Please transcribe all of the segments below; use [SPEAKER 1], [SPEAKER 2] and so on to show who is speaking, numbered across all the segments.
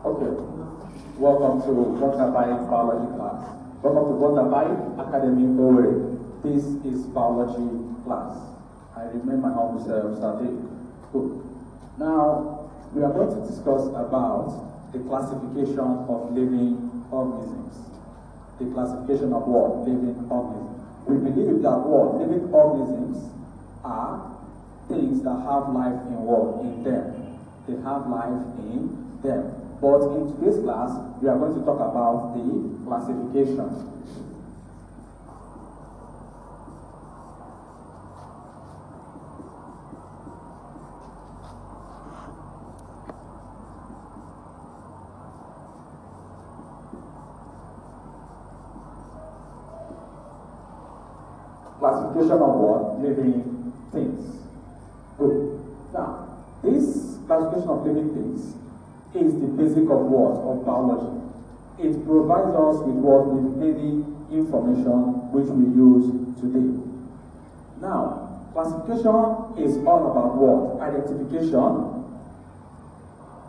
[SPEAKER 1] Okay, welcome to Vondabaic biology class. Welcome to Vondabaic Academy Owerri. This is biology class. I remain my humble self, Sadiq. Good. Now, we are going to discuss about the classification of living organisms. The classification of what? Living organisms. We believe that what? Living organisms are things that have life in what? In them. They have life in them. But in today's class, we are going to talk about the classification. Classification of what? Living things. Good. Now, this classification of living things is the basic of what? Of biology. It provides us with what? With many information which we use today. Now, classification is all about what? Identification,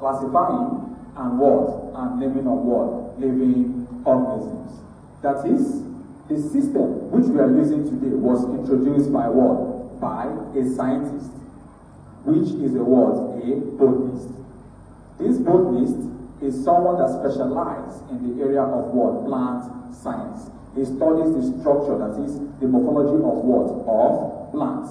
[SPEAKER 1] classifying, and what? And naming of what? Living organisms. That is, the system which we are using today was introduced by what? By a scientist, which is a what? A botanist. This botanist is someone that specializes in the area of what? Plant science. He studies the structure, that is, the morphology of what? Of plants.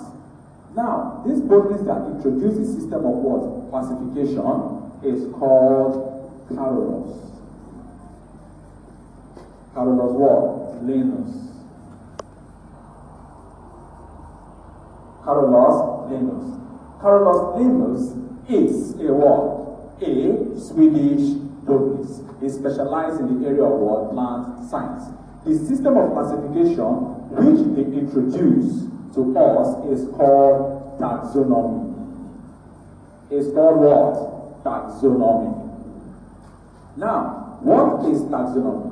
[SPEAKER 1] Now, this botanist that introduced the system of what? Classification is called Carolus. Carolus what? Linnaeus. Carolus Linnaeus. Carolus Linnaeus is a what? A Swedish botanist. He specialized in the area of what? Plant science. The system of classification which they introduced to us is called taxonomy. It's called what? Taxonomy. Now, what is taxonomy?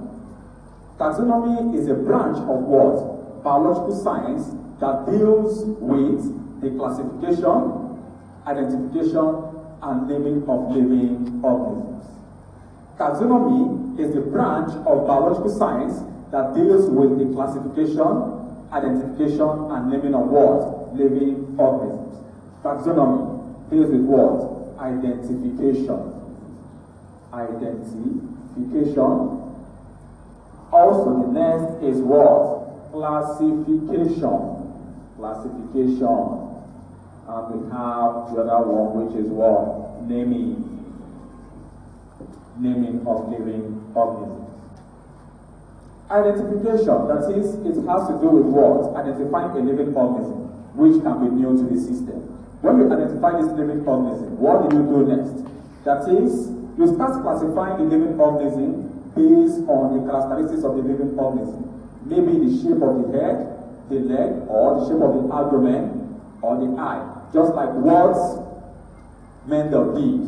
[SPEAKER 1] Taxonomy is a branch of what? Biological science that deals with the classification, identification, and naming of living organisms. Taxonomy is the branch of biological science that deals with the classification, identification, and naming of what? Living organisms. Taxonomy deals with what? Identification. Identification. Also, the next is what? Classification. Classification. And we have the other one, which is what? Naming. Naming of living organisms. Identification, that is, it has to do with what? Identifying a living organism, which can be new to the system. When you identify this living organism, what do you do next? That is, you start classifying the living organism based on the characteristics of the living organism. Maybe the shape of the head, the leg, or the shape of the abdomen, or the eye. Just like what Mendel did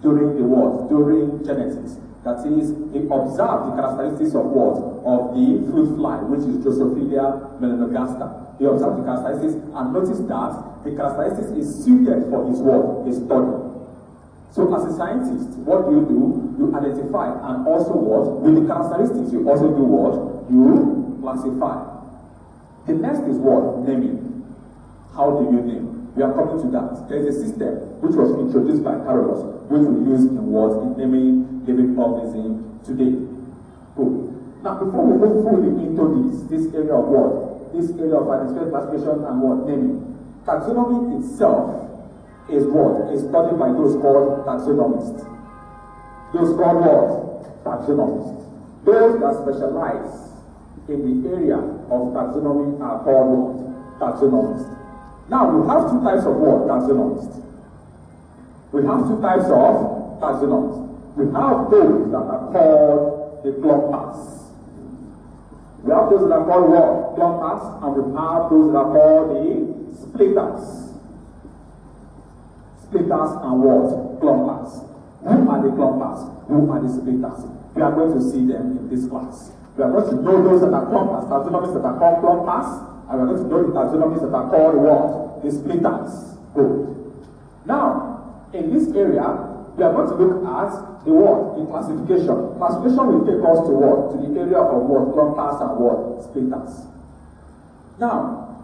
[SPEAKER 1] during the what? During genetics. That is, he observed the characteristics of what? Of the fruit fly, which is Drosophila melanogaster. He observed the characteristics and noticed that the characteristics is suited for his what? His study. So as a scientist, what do? You identify, and also what? With the characteristics, you also do what? You classify. The next is what? Naming. How do you name? We are coming to that. There is a system which was introduced by Carolus, which we use in what? In naming living organism today. Good. Now, before we move fully into this area of what? This area of identification, classification, and what? Naming. Taxonomy itself is what? Is studied by those called taxonomists. Those called what? Taxonomists. Those that specialize in the area of taxonomy are called what? Taxonomists. Now, we have two types of what? Taxonomists. We have two types of taxonomists. We have those that are called the clumpers. We have those that are called what? Clumpers, and we have those that are called the splitters. Splitters and what? Clumpers. Who are the clumpers? Who are the splitters? We are going to see them in this class. We are going to know those that are clumpers, taxonomists that are called clumpers, and we're going to know the taxonomies that are called what? The splitters. Good. Now, in this area, we are going to look at the what? The classification. Classification will take us to what? To the area of what? Clusters and what? Splitters. Now,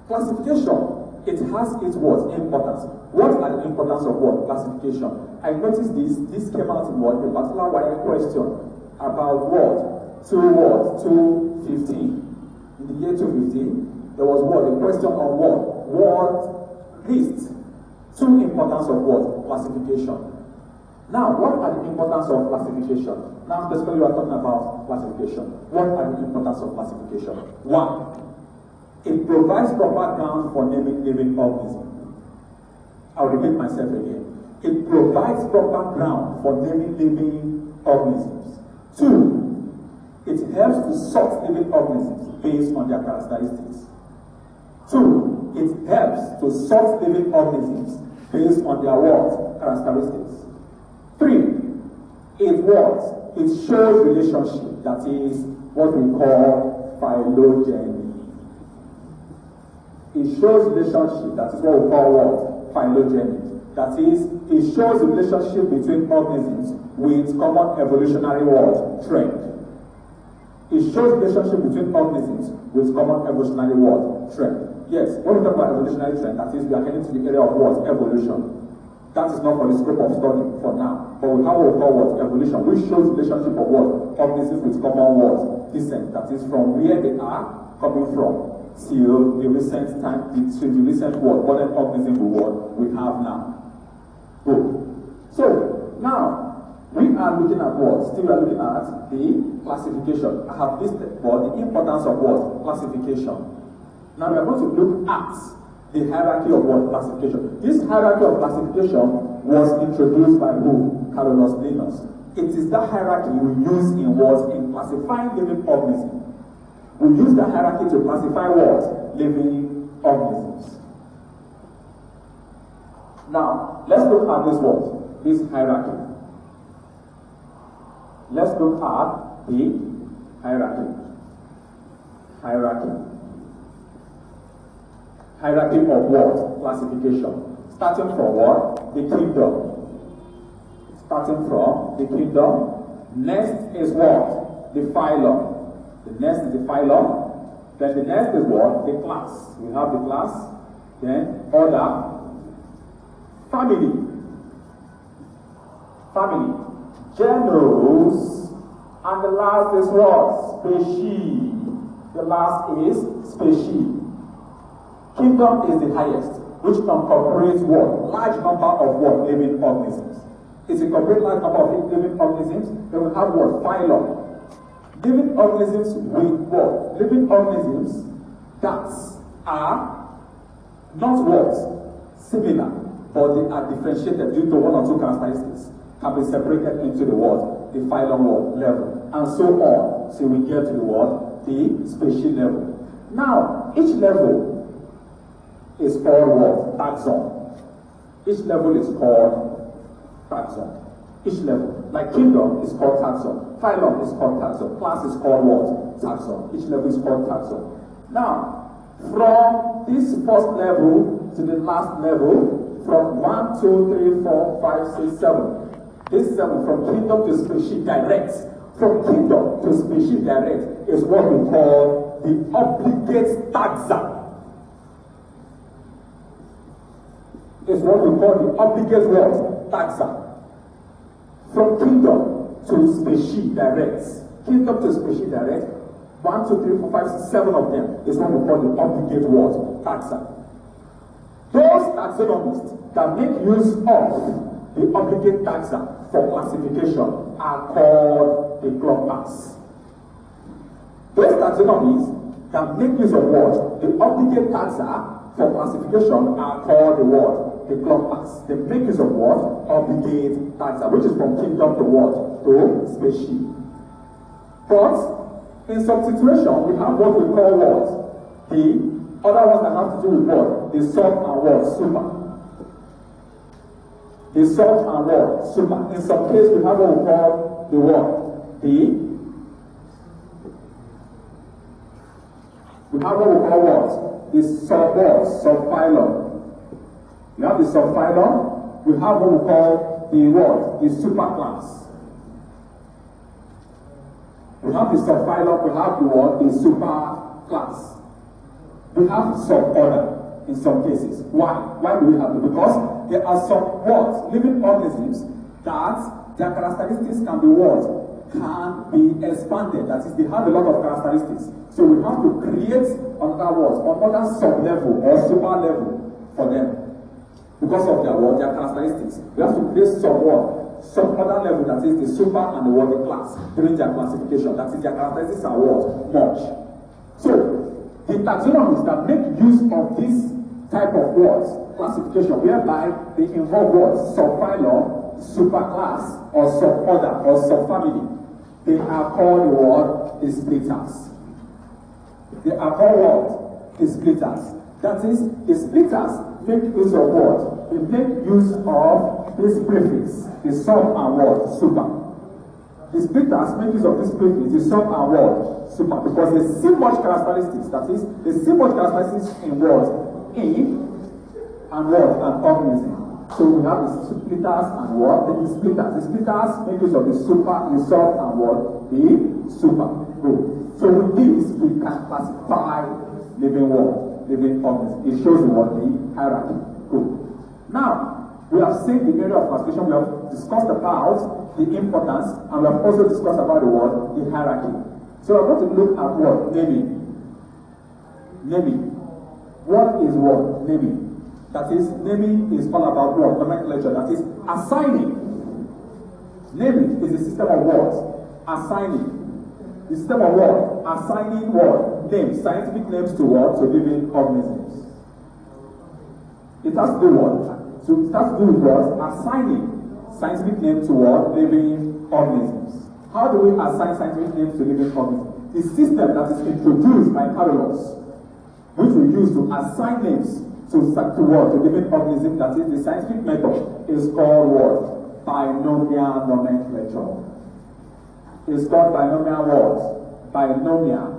[SPEAKER 1] classification, it has its what? Importance. What are the importance of what? Classification. I noticed this came out in what? A particular wire question about what? 215. In the year 215, there was what? A question on what? What list? Two importance of what? Classification. Now, what are the importance of classification? Now, specifically, we are talking about classification. What are the importance of classification? One, it provides proper ground for naming living organisms. I'll repeat myself again. It provides proper ground for naming living organisms. Two, it helps to sort living organisms based on their characteristics. Two, it helps to sort living organisms based on their what? Characteristics. Three, it what? It shows relationship, that is what we call phylogeny. It shows relationship, that is what we call what? Phylogeny. That is, it shows the relationship between organisms with common evolutionary what? Trend. It shows relationship between organisms with common evolutionary what? Trend. Yes, when we talk about evolutionary trend, that is, we are heading to the area of what? Evolution. That is not for the scope of study for now. But we have what we call what? Evolution, which shows relationship of what? Organisms with common what? Descent. That is from where they are coming from till the recent time, till the recent what? Modern organism we have now. Good. So, now, we are looking at what? Still we are looking at the classification. I have listed for the importance of what? Classification. Now we are going to look at the hierarchy of what? Classification. This hierarchy of classification was introduced by who? Carolus Linus. It is that hierarchy we use in what? In classifying living organisms. We use that hierarchy to classify what? Living organisms. Now, let's look at this what? This hierarchy. Let's look at the hierarchy. Hierarchy of what? Classification. Starting from what? The kingdom. Starting from the kingdom. Next is what? The phylum. The next is the phylum. Then the next is what? The class. We have the class. Then order. Family. Genus. And the last is what? Species. The last is species. Kingdom is the highest, which incorporates what? Large number of what? Living organisms. It incorporates large number of living organisms. Then we have what? Phylum. Living organisms with what? Living organisms that are not what? Similar, but they are differentiated due to one or two characteristics, can be separated into the what? The phylum what? Level. And so on. So we get to the what? The species level. Now, each level is called what? Taxon. Each level is called taxon. Each level. Like kingdom is called taxon. Phylum is called taxon. Class is called what? Taxon. Each level is called taxon. Now, from this first level to the last level, from 1, 2, 3, 4, 5, 6, 7. This 7 from kingdom to species direct. From kingdom to species direct is what we call the obligate taxa. Is what we call the obligate what? Taxa. From kingdom to species direct. Kingdom to species direct. 1, 2, 3, 4, 5, 6, 7 of them is what we call the obligate what? Taxa. Those taxonomists that make use of the obligate taxa for classification are called the clusters. Those taxonomists that make use of what? The obligate taxa for classification are called the what? The clusters. They make use of what? Obligate taxa, which is from kingdom to what? To species. But in some situation, we have what we call what? The other ones that have to do with what? The sub and what? Super. The sub and what? Super. In some case, we have what we call the what? We have what we call what? The sub what? Subphylum. We have the subphylum. We have what we call the what? The superclass. We have the subphylum, we have the what? The superclass. We have suborder in some cases. Why? Why do we have it? Because there are some what? Living organisms that their characteristics can be what? Can be expanded. That is, they have a lot of characteristics. So we have to create another what? Another sub-level or super level for them. Because of their what? Their characteristics. We have to create some what? Some other level, that is the super and the what? The class during their classification. That is, their characteristics are what? Much. So the taxonomists that make use of this type of what? Classification, whereby they involve what? Subphylum, superclass, or suborder, or subfamily. They are called what? The splitters. They are called what? The splitters. That is, the splitters make use of what? They make use of this prefix, the sub and what? Super. The splitters make use of this prefix, the sub and what? Super. Because they see much characteristics. That is, they see much characteristics in what? In and what? An organism. So we have the splitters and what? The splitters. The splitters make use of the super, the sub, and what? The super. Good. So with this, we can classify living what? Living organisms. It shows what? The hierarchy. Good. Now, we have seen the area of classification. We have discussed about the importance, and we have also discussed about the what? The hierarchy. So we're going to look at what? Naming. Naming. What is what? Naming. That is, naming is all about what? Nomenclature. That is, assigning. Naming is a system of what? Assigning. The system of what? Assigning what? Names. Scientific names to what? To living organisms. It has to do what? So it has to do with what? Assigning scientific names to what? Living organisms. How do we assign scientific names to living organisms? The system that is introduced by Carolus, which we use to assign names to what? To living organism, that is the scientific method, is called what? Binomial nomenclature. It's called binomial what? Binomial.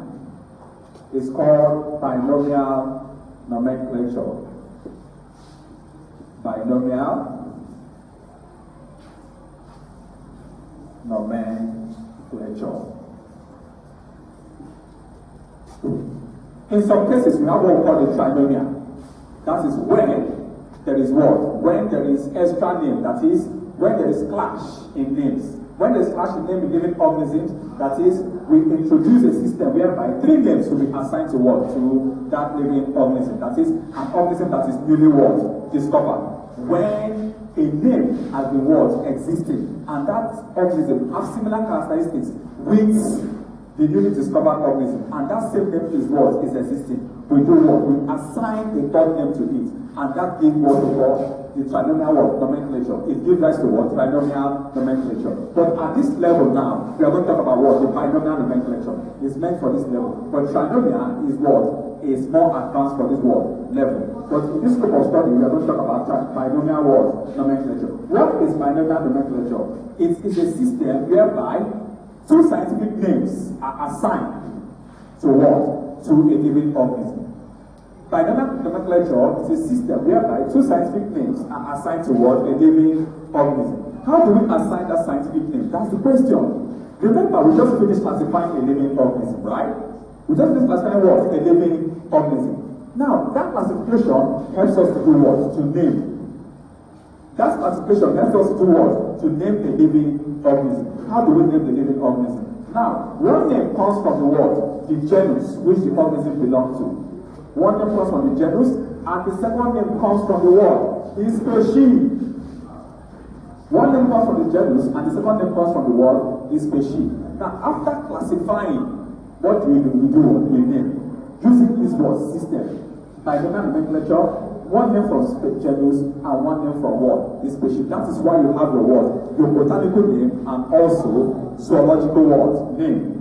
[SPEAKER 1] It's called binomial nomenclature. Binomial nomenclature. In some cases, we have what we call the trinomial. That is when there is what? When there is extra name, that is, when there is clash in names. When there is clash in name in living organisms, that is, we introduce a system whereby 3 names will be assigned to what? To that living organism. That is, an organism that is newly what? Discovered. When a name has been what? Existing, and that organism has similar characteristics with the newly discovered organism, and that same name is what? Is existing. We do what? We assign a third name to it, and that gives what we call the trinomial what? Nomenclature. It gives rise to what? Trinomial nomenclature. But at this level now, we are going to talk about what? The binomial nomenclature. It's meant for this level. But trinomial is what? Is more advanced for this what? Level. But in this group of study, we are going to talk about binomial what? Nomenclature. What is binomial nomenclature? It is a system whereby 2 scientific names are assigned to what? To a given organism. Binomial nomenclature is a system whereby 2 scientific names are assigned to what? A living organism. How do we assign that scientific name? That's the question. Remember, we just finished classifying a living organism, right? We just finished classifying what? A living organism. Now, that classification helps us to do what? To name. That classification helps us to do what? To name a living organism. How do we name the living organism? Now, one name comes from the word, the genus, which the organism belongs to. One name comes from the genus, and the second name comes from the word, the species. One name comes from the genus, and the second name comes from the word, the species. Now, after classifying, what do? We name. Using this word system, binomial nomenclature, one name from genus and one name from what? The species. That is why you have your word, your botanical name, and also zoological word name.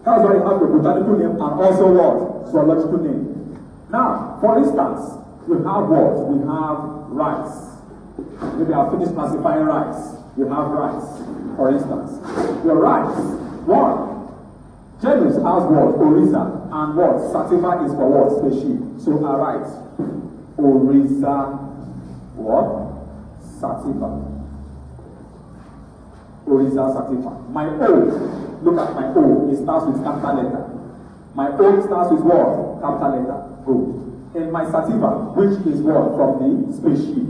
[SPEAKER 1] That's why you have your botanical name and also what? Zoological name. Now, for instance, we have what? We have rice. Maybe I've finished classifying rice. You have rice, for instance. Your rice, one. Genus has what? Oryza. And what? Sativa is for what? Species. So I write Oryza what? Sativa. Original sativa. My O, look at my O, it starts with capital letter. My O starts with what? Capital letter. Good. In my sativa, which is what? From the species,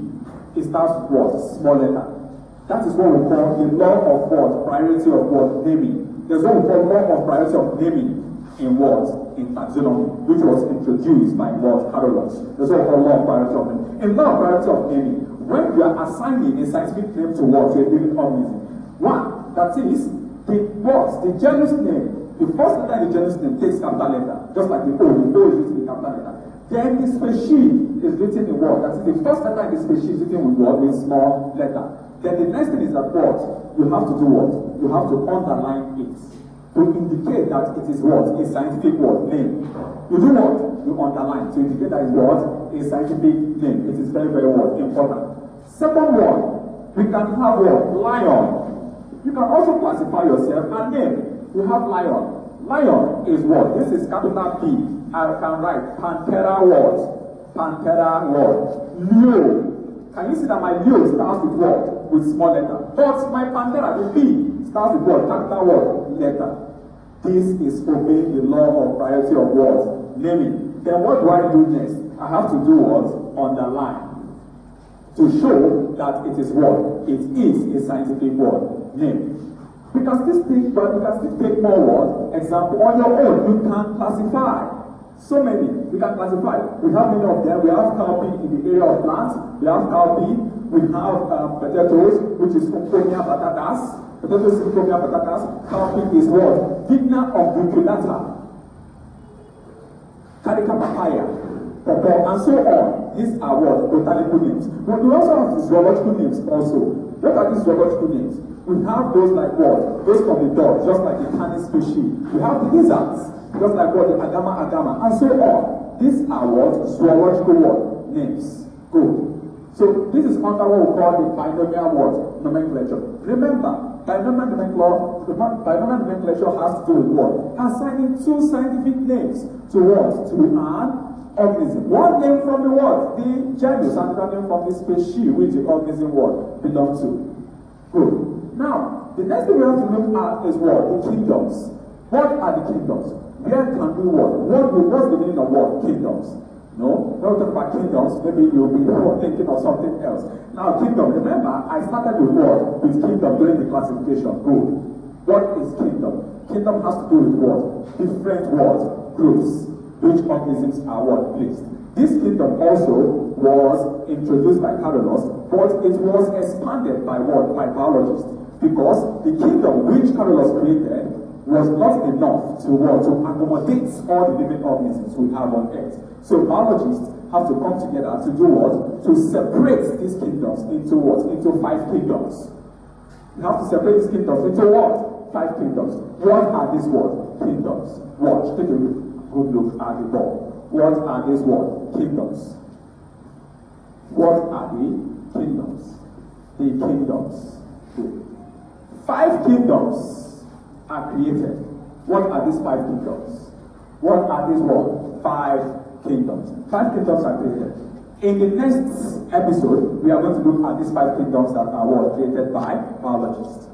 [SPEAKER 1] it starts with what? Small letter. That is what we call the law of what? Priority of what? Naming. There's what we call law of priority of naming in what? In taxonomy, which was introduced by what? Carolus. There's what we call law of priority of naming. In law of priority of naming, when you are assigning a scientific name to what? To a living organism. One, that is, the what? The genus name. The first letter in the genus name takes capital letter, just like the O. The O is written in capital letter. Then the species is written in what? That is, the first letter in the species is written with what? With small letter. Then the next thing is that what? You have to do what? You have to underline it to indicate that it is what? A scientific word name. You do what? You underline to indicate that it is what? A scientific name. It is very, very what? Important. Second one, we can have what? Lion. You can also classify yourself and name. You have lion. Lion is what? This is capital P. I can write Panthera what? Panthera what? Leo. Can you see that my Leo starts with what? With small letter. But my Panthera, the P, starts with what? Capital what? Letter. This is obeying the law of priority of what? Naming. Then what do I do next? I have to do what? Underline. To show that it is what? It is a scientific word. Name. We can still take, but we can still take more words. Example, on your own, you can classify. So many, we can classify. We have many of them. We have cowpea in the area of plants. We have cowpea. We have potatoes, which is Ucomia patatas. Potatoes is Ucomia patatas. Cowpea is what? Vigna unguiculata. Carica papaya. And so on. These are what? Botanical names. But we also have zoological names also. What are these zoological names? We have those like what? Those from the dog, just like the canis species. We have the lizards, just like what? The agama, and so on. These are what? Zoological what? Names. Good. So this is under what we call the binomial what? Nomenclature. Remember, binomial nomenclature has to do with what? Assigning two scientific names to what? To an organism. One name from the what? The genus, and another name from the species which the organism what? Belongs to. Good. Now, the next thing we have to look at is what? The kingdoms. What are the kingdoms? Where can we what? What's the meaning of what? Kingdoms. No? When we talk about kingdoms, maybe you'll be thinking of something else. Now, kingdom, remember, I started with what? With kingdom during the classification. Good. What is kingdom? Kingdom has to do with what? Different what? Groups. Which organisms are what? Placed. This kingdom also was introduced by Carolus, but it was expanded by what? By biologists. Because the kingdom which Carolus created was not enough to what? To accommodate all the living organisms we have on earth. So biologists have to come together to do what? To separate these kingdoms into what? Into 5 kingdoms. You have to separate these kingdoms into what? 5 kingdoms. What are these what? Kingdoms. Watch. Take a good look at the ball. What are these what? Kingdoms. What are the kingdoms? The kingdoms. 5 kingdoms are created. What are these 5 kingdoms? What are these what? 5 kingdoms. 5 kingdoms are created. In the next episode, we are going to look at these 5 kingdoms that are what? Created by biologists.